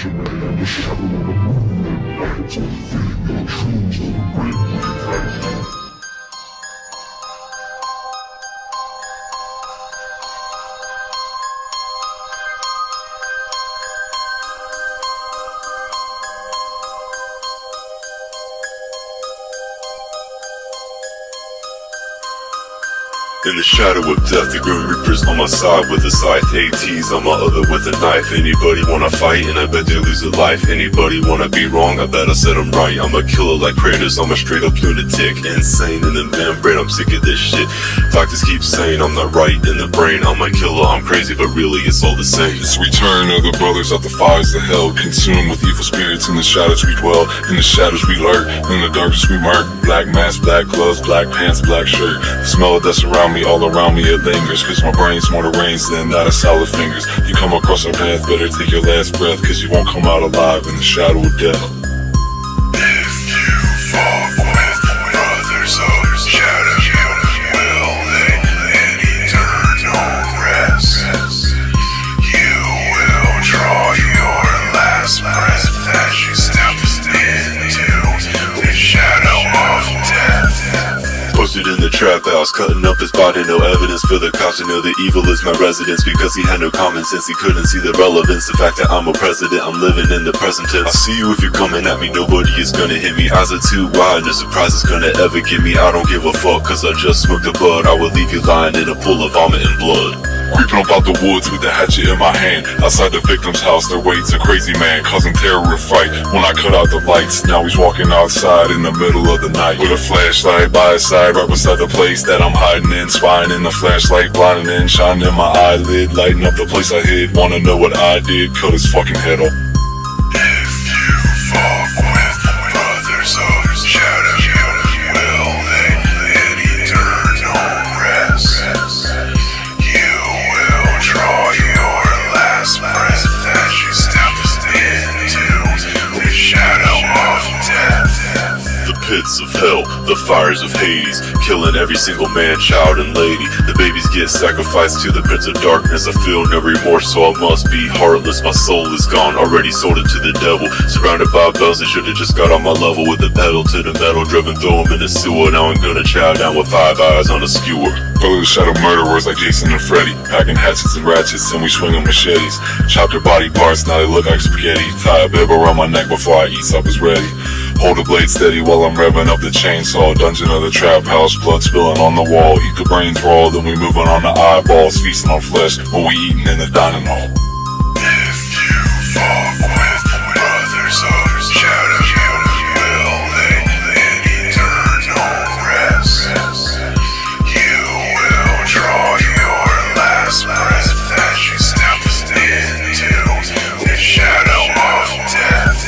In the shadow of death, the Grim Reaper's on my side with a scythe. AT's on my other with a knife. Anybody wanna fight, and I bet they lose a life. Anybody wanna be wrong, I bet I said I'm right. I'm a killer like Kratos, I'm a straight up lunatic. Insane in the membrane, I'm sick of this shit. Doctors keep saying I'm not right in the brain. I'm a killer, I'm crazy, but really it's all the same. It's the return of the brothers out the fires of hell. Consumed with evil spirits, in the shadows we dwell. In the shadows we lurk, in the darkness we murk. Black mask, black gloves, black pants, black shirt. The smell of dust around me, all around me it lingers. Cause my brain's more the reins than not a solid fingers. You come across our path, better take your last breath. Cause you won't come out alive in the shadow of death. If you fuck with brothers of shadow, you will lay eternal rest. You will draw your last breath as you step into the shadow of death. Posted in the trap house, cutting up his body, no evidence for the cops to know that evil is my residence. Because he had no common sense, he couldn't see the relevance. The fact that I'm a president, I'm living in the present tense. I see you if you're coming at me, nobody is gonna hit me. Eyes are too wide, no surprise is gonna ever get me. I don't give a fuck, cause I just smoked the bud. I will leave you lying in a pool of vomit and blood. Creeping up out the woods with the hatchet in my hand. Outside the victim's house, there waits a crazy man, causing terror and fright. When I cut out the lights, now he's walking outside in the middle of the night. With a flashlight by his side, right beside the place that I'm hiding in. Spying in the flashlight, blinding in, shining in my eyelid. Lighting up the place I hid, wanna know what I did, cut his fucking head off. If you fuck with brothers of shadow, you will lay eternal rest. You will draw your last breath as you step into the shadow of death. The pits of hell, the fires of Hades, killing every single man, child, and lady. The babies get sacrificed to the pits of darkness. I feel no remorse, so I must be heartless. My soul is gone, already sold it to the devil. Surrounded by bells, I should've just got on my level. With the pedal to the metal, driven through them in the sewer. Now I'm gonna chow down with 5 eyes on a skewer. Brother the shadow murderers like Jason and Freddy, packing hatchets and ratchets, and we swinging machetes. Chop their body parts, now they look like spaghetti. Tie a bib around my neck before I eat supper's ready. Hold the blade steady while I'm revving up the chainsaw. Dungeon of the trap house, blood spilling on the wall. Eat the brains raw, then we moving on the eyeballs. Feasting on flesh when we eating in the dining hall. If you fuck with brothers of shadow, you will lay eternal rest. You will draw your last breath as you step into the shadow of death.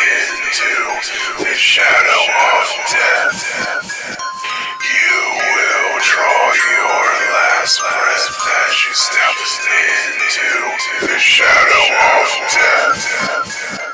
Into the shadow of death. You will draw your last breath as you step into the shadow of death.